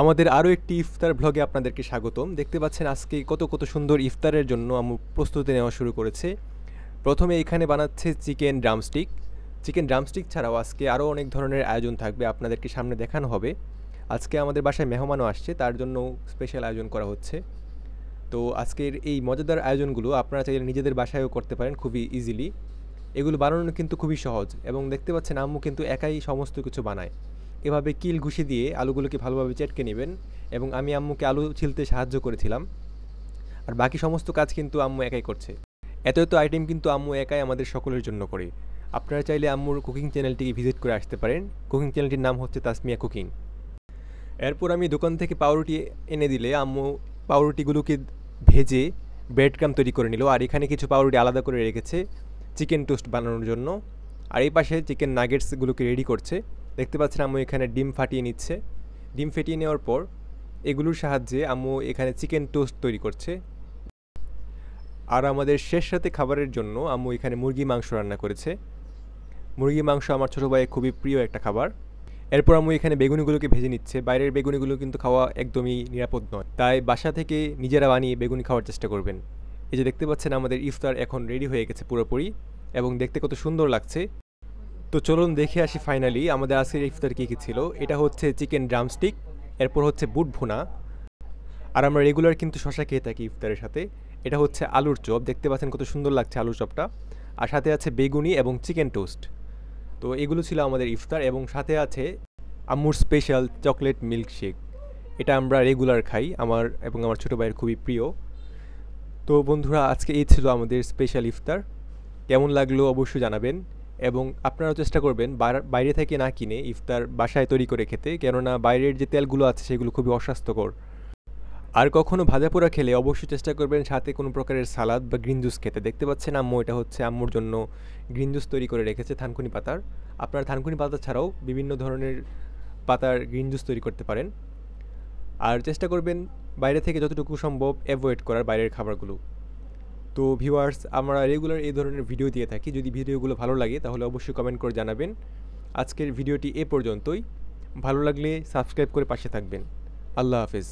আমাদের আরও একটি ইফতার ভ্লগে আপনাদেরকে স্বাগতম। দেখতে পাচ্ছেন আজকে কত সুন্দর ইফতারের জন্য আম্মু প্রস্তুতি নেওয়া শুরু করেছে। প্রথমে এখানে বানাচ্ছে চিকেন ড্রামস্টিক। চিকেন ড্রামস্টিক ছাড়াও আজকে আরও অনেক ধরনের আয়োজন থাকবে, আপনাদেরকে সামনে দেখানো হবে। আজকে আমাদের বাসায় মেহমানও আসছে, তার জন্য স্পেশাল আয়োজন করা হচ্ছে। তো আজকের এই মজাদার আয়োজনগুলো আপনারা চাইলে নিজেদের বাসায়ও করতে পারেন খুবই ইজিলি। এগুলো বানানো কিন্তু খুবই সহজ, এবং দেখতে পাচ্ছেন আম্মু কিন্তু একাই সমস্ত কিছু বানায়। এভাবে কিল ঘুষি দিয়ে আলুগুলোকে ভালোভাবে চেটকে নেবেন, এবং আমি আম্মুকে আলু ছিলতে সাহায্য করেছিলাম। আর বাকি সমস্ত কাজ কিন্তু আম্মু একাই করছে। এত আইটেম কিন্তু আম্মু একাই আমাদের সকলের জন্য করে। আপনারা চাইলে আম্মুর কুকিং চ্যানেলটিকে ভিজিট করে আসতে পারেন। কুকিং চ্যানেলটির নাম হচ্ছে তাসমিয়া কুকিং। এরপর আমি দোকান থেকে পাউরুটি এনে দিলে আম্মু পাউরুটিগুলোকে ভেজে ব্রেড ক্রাম তৈরি করে নিল। আর এখানে কিছু পাউরুটি আলাদা করে রেখেছে চিকেন টোস্ট বানানোর জন্য। আর এই পাশে চিকেন নাগেটসগুলোকে রেডি করছে। দেখতে পাচ্ছেন আম্মু এখানে ডিম ফাটিয়ে নিচ্ছে। ডিম ফেটিয়ে নেওয়ার পর এগুলোর সাহায্যে আম্মু এখানে চিকেন টোস্ট তৈরি করছে। আর আমাদের শেষ রাতে খাবারের জন্য আম্মু এখানে মুরগি মাংস রান্না করেছে। মুরগি মাংস আমার ছোটো ভাইয়ের খুবই প্রিয় একটা খাবার। এরপর আম্মু এখানে বেগুনিগুলোকে ভেজে নিচ্ছে। বাইরের বেগুনিগুলো কিন্তু খাওয়া একদমই নিরাপদ নয়, তাই বাসা থেকে নিজেরা বানিয়ে বেগুনি খাওয়ার চেষ্টা করবেন। এই যে দেখতে পাচ্ছেন আমাদের ইফতার এখন রেডি হয়ে গেছে পুরোপুরি, এবং দেখতে কত সুন্দর লাগছে। তো চলুন দেখে আসি ফাইনালি আমাদের আজকের ইফতার কী কী ছিল। এটা হচ্ছে চিকেন ড্রামস্টিক, এরপর হচ্ছে বুট ভুনা। আর আমরা রেগুলার কিন্তু শশা খেয়ে থাকি ইফতারের সাথে। এটা হচ্ছে আলুর চপ, দেখতে পাচ্ছেন কত সুন্দর লাগছে আলুর চপটা। আর সাথে আছে বেগুনি এবং চিকেন টোস্ট। তো এগুলো ছিল আমাদের ইফতার, এবং সাথে আছে আম্মুর স্পেশাল চকলেট মিল্কশেক। এটা আমরা রেগুলার খাই, আমার এবং আমার ছোটো ভাইয়ের খুবই প্রিয়। তো বন্ধুরা, আজকে এই ছিল আমাদের স্পেশাল ইফতার। কেমন লাগলো অবশ্যই জানাবেন, এবং আপনারাও চেষ্টা করবেন বাইরে থেকে না কিনে ইফতার বাসায় তৈরি করে খেতে, কেননা বাইরের যে তেলগুলো আছে সেগুলো খুবই অস্বাস্থ্যকর। আর কখনো ভাজা পোড়া খেলে অবশ্যই চেষ্টা করবেন সাথে কোনো প্রকারের সালাদ বা গ্রিন জুস খেতে। দেখতে পাচ্ছেন আম্মু এটা হচ্ছে আম্মুর জন্য গ্রিন জুস তৈরি করে রেখেছে থানকুনি পাতার। আপনার থানকুনি পাতা ছাড়াও বিভিন্ন ধরনের পাতার গ্রিন জুস তৈরি করতে পারেন। আর চেষ্টা করবেন বাইরে থেকে যতটুকু সম্ভব অ্যাভয়েড করার বাইরের খাবারগুলো। তো ভিউয়ার্স, আমরা রেগুলার এই ধরনের ভিডিও দিয়ে থাকি। যদি ভিডিওগুলো ভালো লাগে তাহলে অবশ্যই কমেন্ট করে জানাবেন। আজকের ভিডিওটি এ পর্যন্তই। ভালো লাগলে সাবস্ক্রাইব করে পাশে থাকবেন। আল্লাহ হাফেজ।